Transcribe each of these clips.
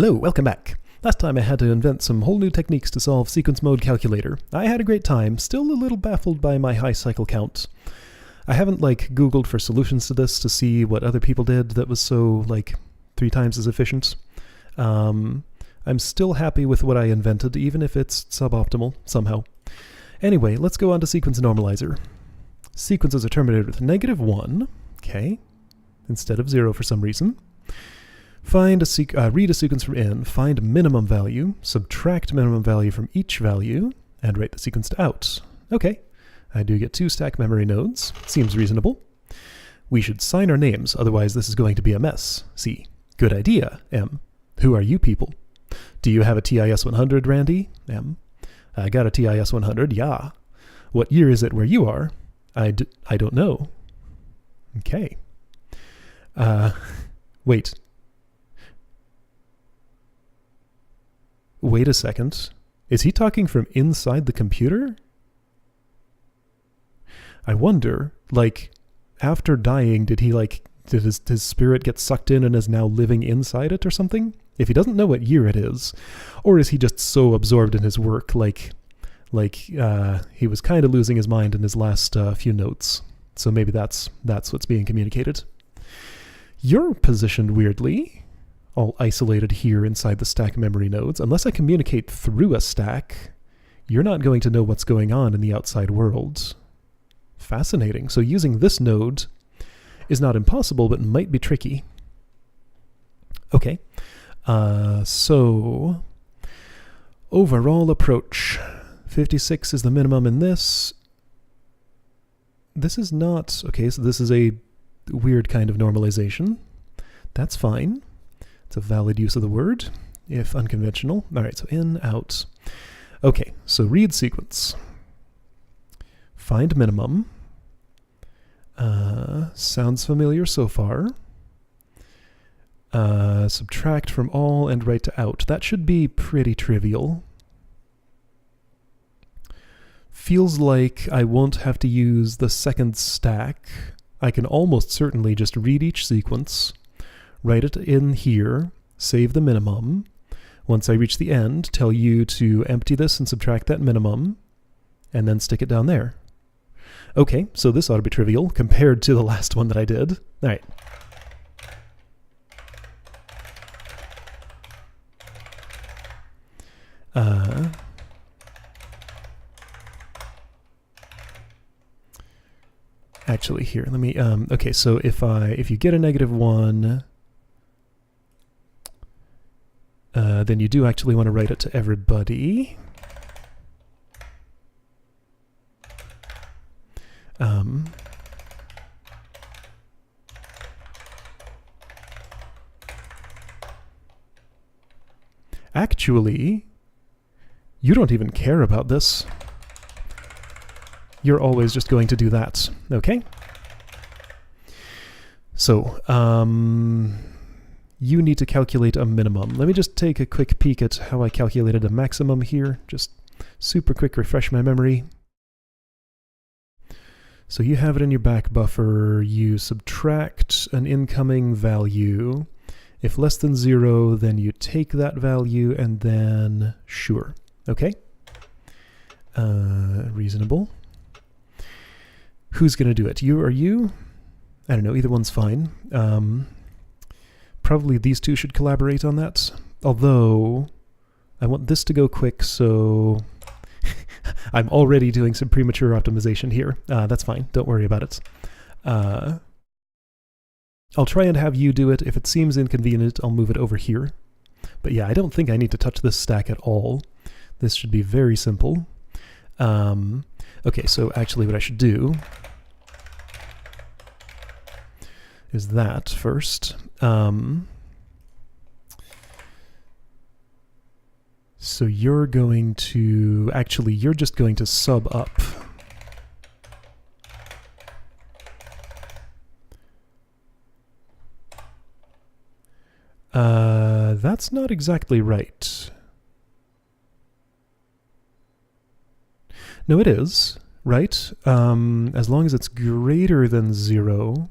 Hello, welcome back. Last time I had to invent some whole new techniques to solve sequence mode calculator. I had a great time, still a little baffled by my high cycle count. I haven't Googled for solutions to this to see what other people did that was so 3 times as efficient. I'm still happy with what I invented, even if it's suboptimal somehow. Anyway, let's go on to sequence normalizer. Sequences are terminated with -1, okay, instead of 0 for some reason. Read a sequence from in, find minimum value, subtract minimum value from each value, and write the sequence to out. Okay, I do get 2 stack memory nodes. Seems reasonable. We should sign our names, otherwise this is going to be a mess. C. Good idea. M. Who are you people? Do you have a TIS-100, Randy? M. I got a TIS-100, yeah. What year is it where you are? I don't know. Okay. Wait. Wait a second. Is he talking from inside the computer? I wonder, after dying, did his spirit get sucked in and is now living inside it or something? If he doesn't know what year it is, or is he just so absorbed in his work, he was kind of losing his mind in his last few notes. So maybe that's what's being communicated. You're positioned weirdly, all isolated here inside the stack memory nodes. Unless I communicate through a stack, you're not going to know what's going on in the outside world. Fascinating. So using this node is not impossible, but might be tricky. Okay. So overall approach. 56 is the minimum in this. This is not... Okay, so this is a weird kind of normalization. That's fine. It's a valid use of the word, if unconventional. All right, so in, out. Okay, so read sequence. Find minimum. Sounds familiar so far. Subtract from all and write to out. That should be pretty trivial. Feels like I won't have to use the second stack. I can almost certainly just read each sequence, write it in here, save the minimum. Once I reach the end, tell you to empty this and subtract that minimum, and then stick it down there. Okay, so this ought to be trivial compared to the last one that I did. All right. Actually, here, let me, okay, so if you get a -1, then you do actually want to write it to everybody. Actually, you don't even care about this. You're always just going to do that, okay? So, you need to calculate a minimum. Let me just take a quick peek at how I calculated a maximum here. Just super quick refresh my memory. So you have it in your back buffer. You subtract an incoming value. If less than 0, then you take that value and then sure. Okay? Reasonable. Who's going to do it? You or you? I don't know, either one's fine. Probably these two should collaborate on that. Although, I want this to go quick, so I'm already doing some premature optimization here. That's fine, don't worry about it. I'll try and have you do it. If it seems inconvenient, I'll move it over here. But yeah, I don't think I need to touch this stack at all. This should be very simple. Okay, so actually what I should do is that first. So you're going to, actually you're just going to sub up. That's not exactly right. No, it is, right? As long as it's greater than 0.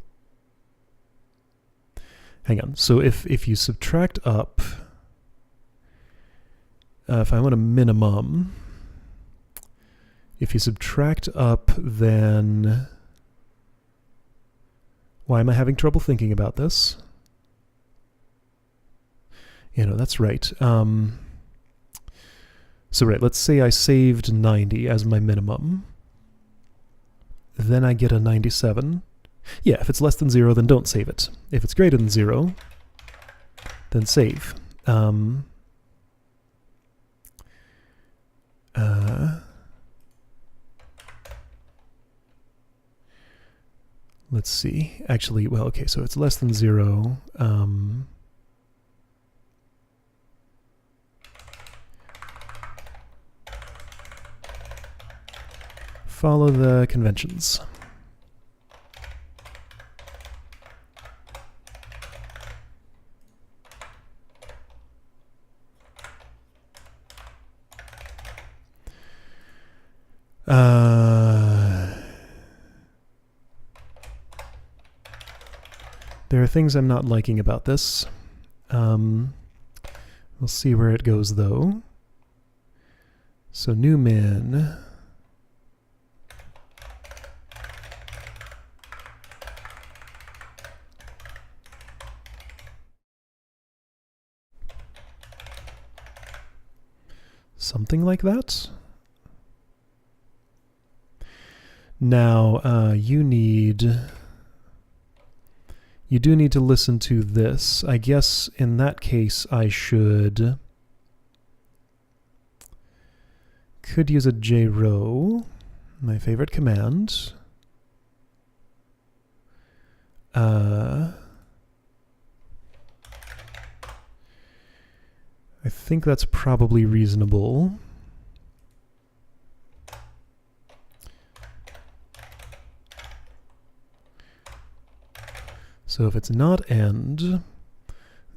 Hang on, so if you subtract up, if I want a minimum, if you subtract up, then... Why am I having trouble thinking about this? You know, that's right. So right, let's say I saved 90 as my minimum. Then I get a 97. Yeah, if it's less than 0, then don't save it. If it's greater than 0, then save. Let's see. Actually, well, okay, so it's less than 0. Follow the conventions. There are things I'm not liking about this. We'll see where it goes, though. So new min. Something like that. Now, you do need to listen to this. I guess in that case I could use a jrow, my favorite command. I think that's probably reasonable. So if it's not end,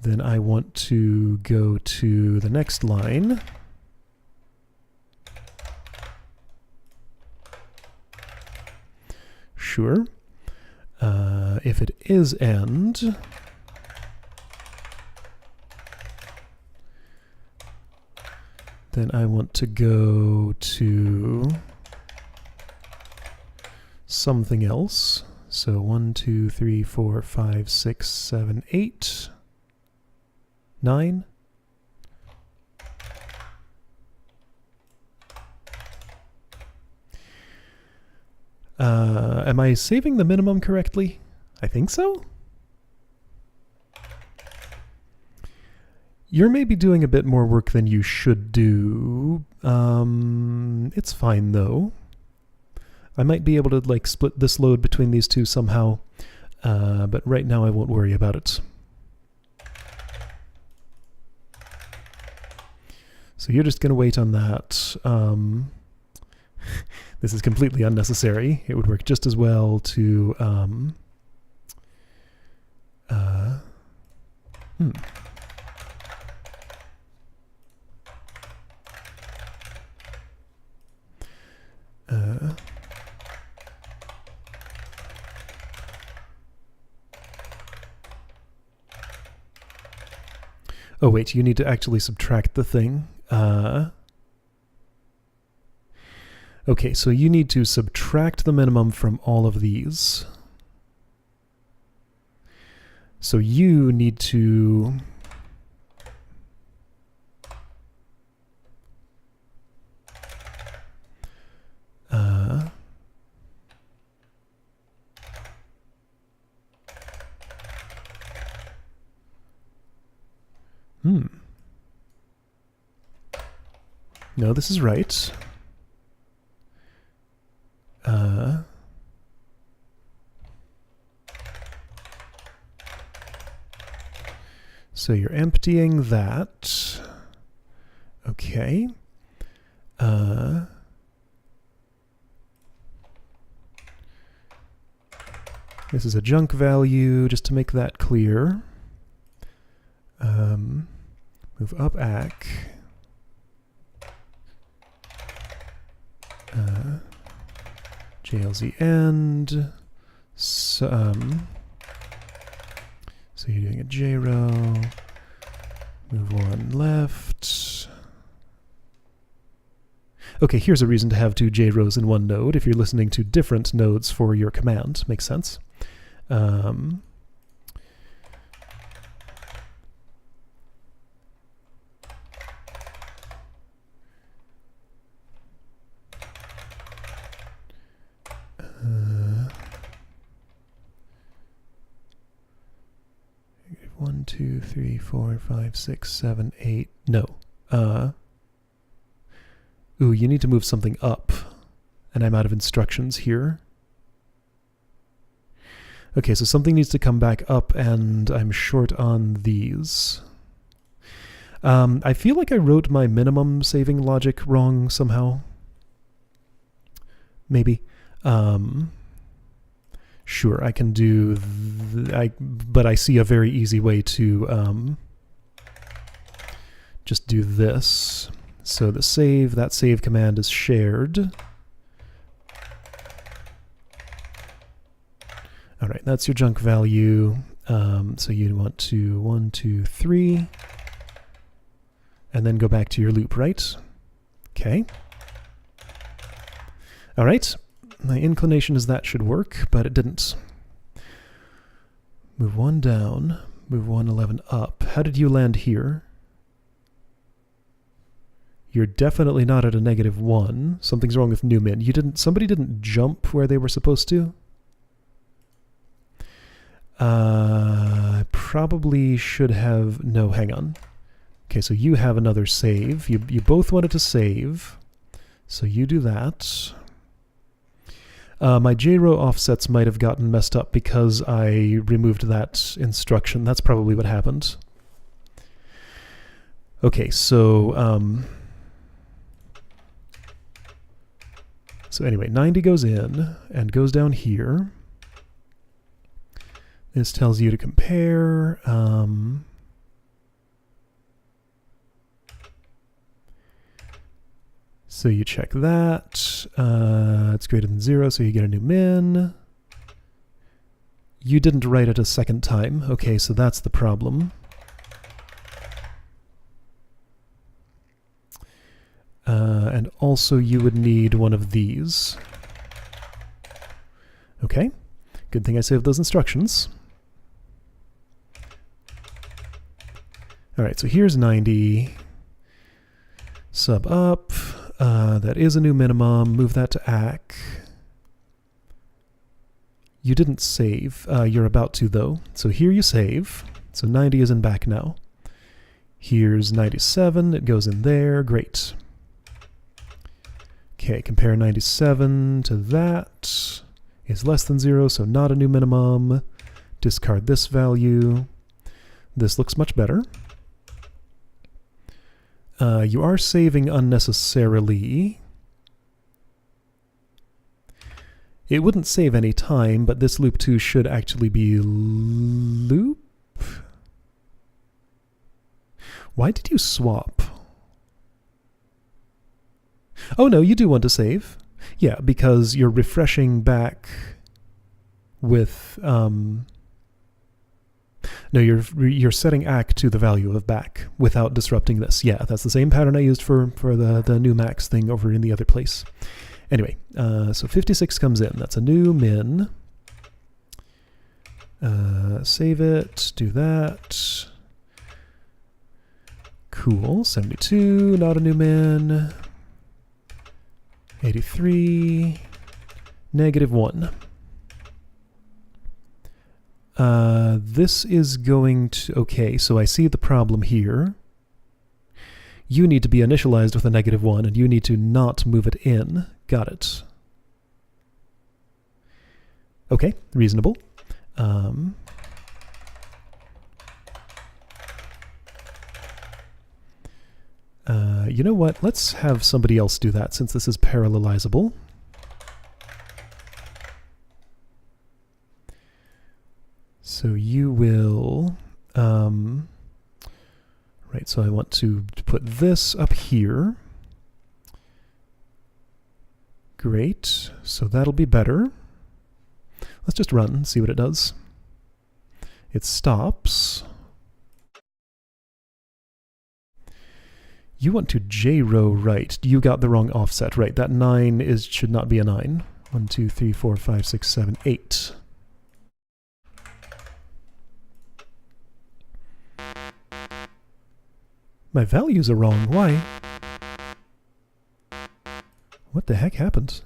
then I want to go to the next line. Sure. If it is end, then I want to go to something else. So 1, 2, 3, 4, 5, 6, 7, 8, 9. Am I saving the minimum correctly? I think so. You're maybe doing a bit more work than you should do. It's fine though. I might be able to like split this load between these two somehow, but right now I won't worry about it. So you're just going to wait on that. This is completely unnecessary. It would work just as well to... Oh wait, you need to actually subtract the thing. Okay, so you need to subtract the minimum from all of these. So you need to... No, this is right. So you're emptying that. Okay. This is a junk value, just to make that clear. Move up ACK. JLZ end. So you're doing a jrow. Move one left. Okay, here's a reason to have 2 JRows in one node if you're listening to different nodes for your command. Makes sense. 1, 2, 3, 4, 5, 6, 7, 8. No. Ooh, you need to move something up. And I'm out of instructions here. Okay, so something needs to come back up, and I'm short on these. I feel like I wrote my minimum saving logic wrong somehow. Maybe. Sure, I can do... but I see a very easy way to just do this. So the save, that save command is shared. All right, that's your junk value. So you want to 1, 2, 3, and then go back to your loop, right? Okay. All right. My inclination is that should work, but it didn't. Move 1 down, move 111 up. How did you land here? You're definitely not at a -1. Something's wrong with new min. Somebody didn't jump where they were supposed to? Probably should have... No, hang on. Okay, so you have another save. You both wanted to save, so you do that. My JRow offsets might have gotten messed up because I removed that instruction. That's probably what happened. Okay, so... so anyway, 90 goes in and goes down here. This tells you to compare. So you check that. It's greater than 0, so you get a new min. You didn't write it a second time. Okay, so that's the problem. And also you would need one of these. Okay, good thing I saved those instructions. All right, so here's 90. Sub up. That is a new minimum. Move that to ACK. You didn't save. You're about to, though. So here you save. So 90 is in back now. Here's 97. It goes in there. Great. Okay, compare 97 to that. Is less than 0, so not a new minimum. Discard this value. This looks much better. You are saving unnecessarily. It wouldn't save any time, but this loop 2 should actually be loop? Why did you swap? Oh no, you do want to save. Yeah, because you're refreshing back with... No, you're setting ACK to the value of back without disrupting this. Yeah, that's the same pattern I used for the new max thing over in the other place. Anyway, so 56 comes in. That's a new min. Save it. Do that. Cool. 72, not a new min. 83, -1. This is going to... Okay, so I see the problem here. You need to be initialized with a -1, and you need to not move it in. Got it. Okay, reasonable. You know what? Let's have somebody else do that, since this is parallelizable. So you will, right, so I want to put this up here. Great, so that'll be better. Let's just run and see what it does. It stops. You want to J-row right. You got the wrong offset. Right, that 9 should not be a 9. 1, 2, 3, 4, 5, 6, 7, 8. My values are wrong. Why? What the heck happened?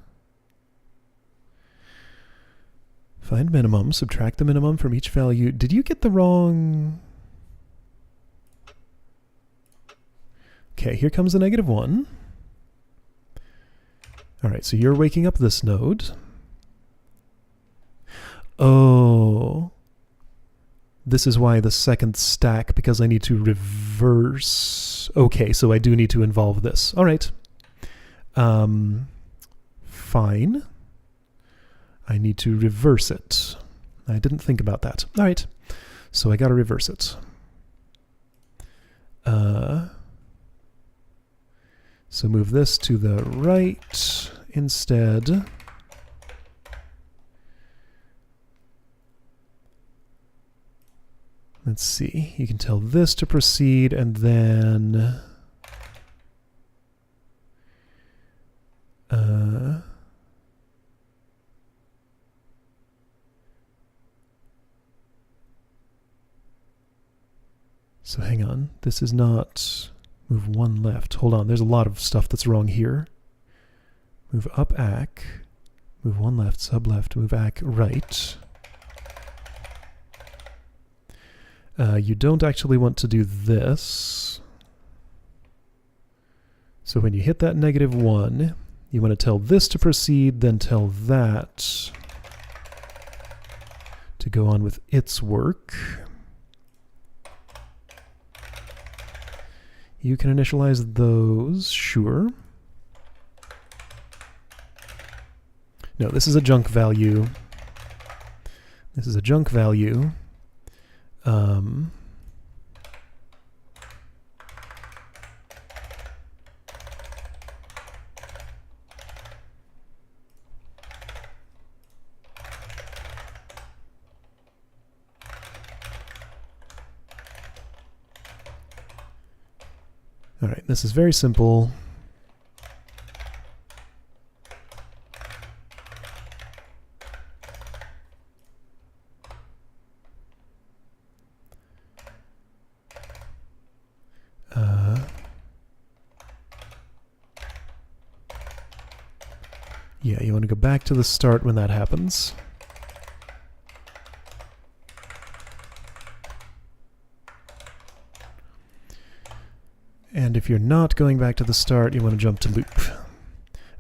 Find minimum, subtract the minimum from each value. Did you get the wrong... Okay, here comes the -1. All right, so you're waking up this node. Oh. This is why the second stack, because I need to reverse. Okay, so I do need to involve this. All right. Fine. I need to reverse it. I didn't think about that. All right. So I got to reverse it. So move this to the right instead. Let's see. You can tell this to proceed, and then... So hang on. This is not... Move 1 left. Hold on. There's a lot of stuff that's wrong here. Move up ACK. Move 1 left, sub left. Move ACK right. You don't actually want to do this. So when you hit that -1, you want to tell this to proceed, then tell that to go on with its work. You can initialize those, sure. No, this is a junk value. This is a junk value. All right, this is very simple. Yeah, you want to go back to the start when that happens. And if you're not going back to the start, you want to jump to loop.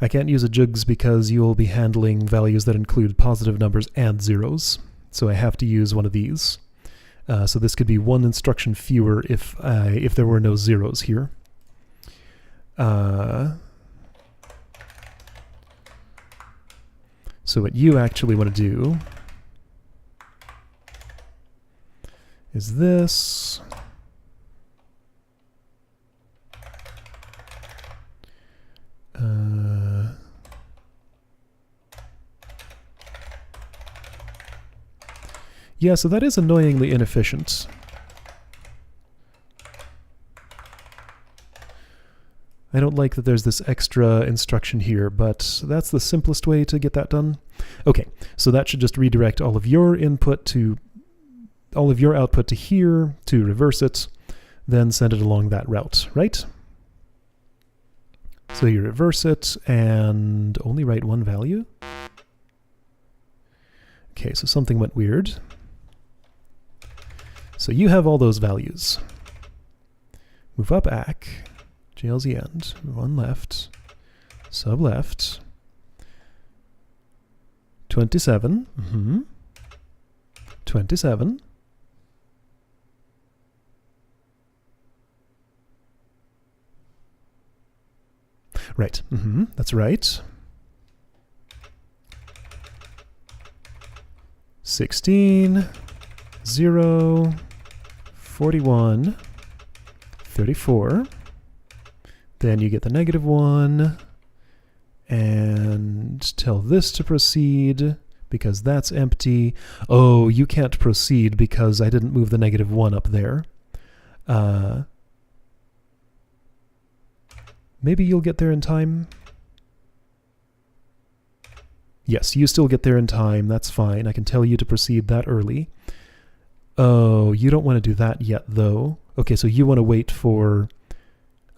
I can't use a jugs because you will be handling values that include positive numbers and zeros. So I have to use one of these. So this could be 1 instruction fewer if there were no zeros here. So what you actually want to do is this. Yeah, so that is annoyingly inefficient. I don't like that there's this extra instruction here, but that's the simplest way to get that done. Okay, so that should just redirect all of your output to here to reverse it, then send it along that route, right? So you reverse it and only write 1 value. Okay, so something went weird. So you have all those values. Move up ACK, JLZ end, 1 left, sub left, 27, 27, right, that's right, 16, 0, 41, 34, then you get the -1, and tell this to proceed, because that's empty. Oh, you can't proceed because I didn't move the -1 up there. Maybe you'll get there in time. Yes, you still get there in time. That's fine. I can tell you to proceed that early. Oh, you don't want to do that yet, though. Okay, so you want to wait for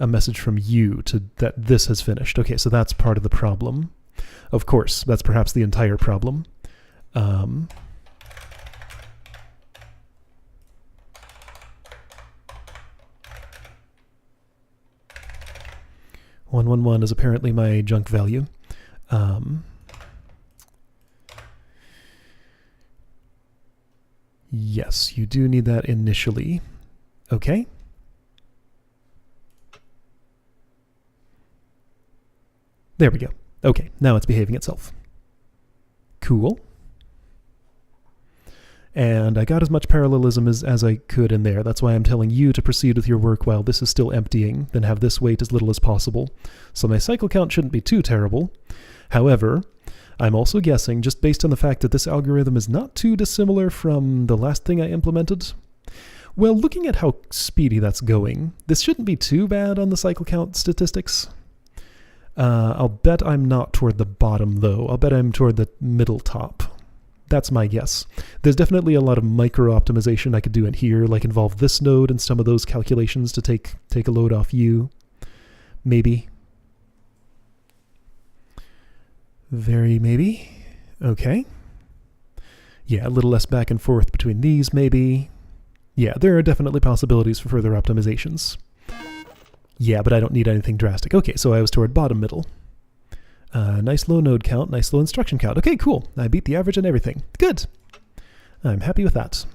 a message from you that this has finished. Okay, so that's part of the problem. Of course, that's perhaps the entire problem. 111 is apparently my junk value. Yes, you do need that initially. Okay. There we go. Okay, now it's behaving itself. Cool. And I got as much parallelism as I could in there. That's why I'm telling you to proceed with your work while this is still emptying, then have this wait as little as possible. So my cycle count shouldn't be too terrible. However, I'm also guessing, just based on the fact that this algorithm is not too dissimilar from the last thing I implemented. Well, looking at how speedy that's going, this shouldn't be too bad on the cycle count statistics. I'll bet I'm not toward the bottom, though. I'll bet I'm toward the middle top. That's my guess. There's definitely a lot of micro-optimization I could do in here, like involve this node and some of those calculations to take a load off you. Maybe. Very maybe. Okay. Yeah, a little less back and forth between these, maybe. Yeah, there are definitely possibilities for further optimizations. Yeah, but I don't need anything drastic. Okay, so I was toward bottom middle. Nice low node count, nice low instruction count. Okay, cool. I beat the average on everything. Good. I'm happy with that.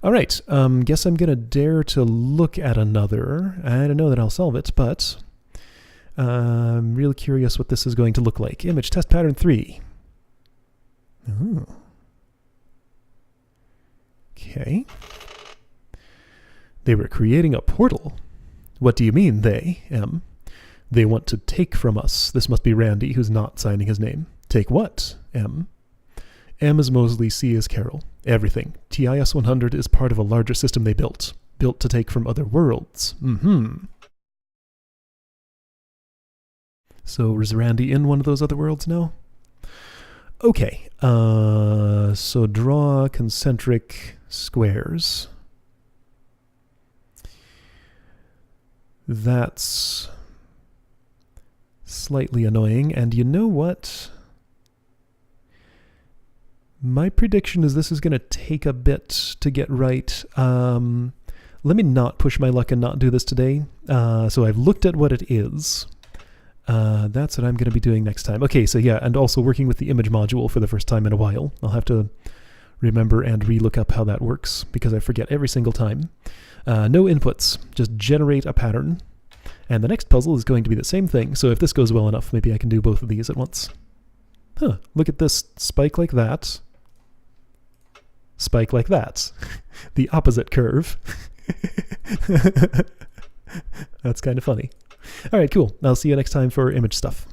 All right, guess I'm going to dare to look at another. I don't know that I'll solve it, but I'm really curious what this is going to look like. Image test pattern 3. Oh. Okay. They were creating a portal. What do you mean, they, M? They want to take from us. This must be Randy, who's not signing his name. Take what, M? M is Mosley, C is Carol. Everything. TIS-100 is part of a larger system they built. Built to take from other worlds. So is Randy in one of those other worlds now? Okay. So draw concentric squares. That's slightly annoying, and you know what? My prediction is this is going to take a bit to get right. Let me not push my luck and not do this today. So I've looked at what it is. That's what I'm going to be doing next time. Okay, so yeah, and also working with the image module for the first time in a while. I'll have to remember and re-look up how that works, because I forget every single time. No inputs, just generate a pattern. And the next puzzle is going to be the same thing, so if this goes well enough, maybe I can do both of these at once. Huh, look at this spike like that. Spike like that. The opposite curve. That's kind of funny. All right, cool. I'll see you next time for image stuff.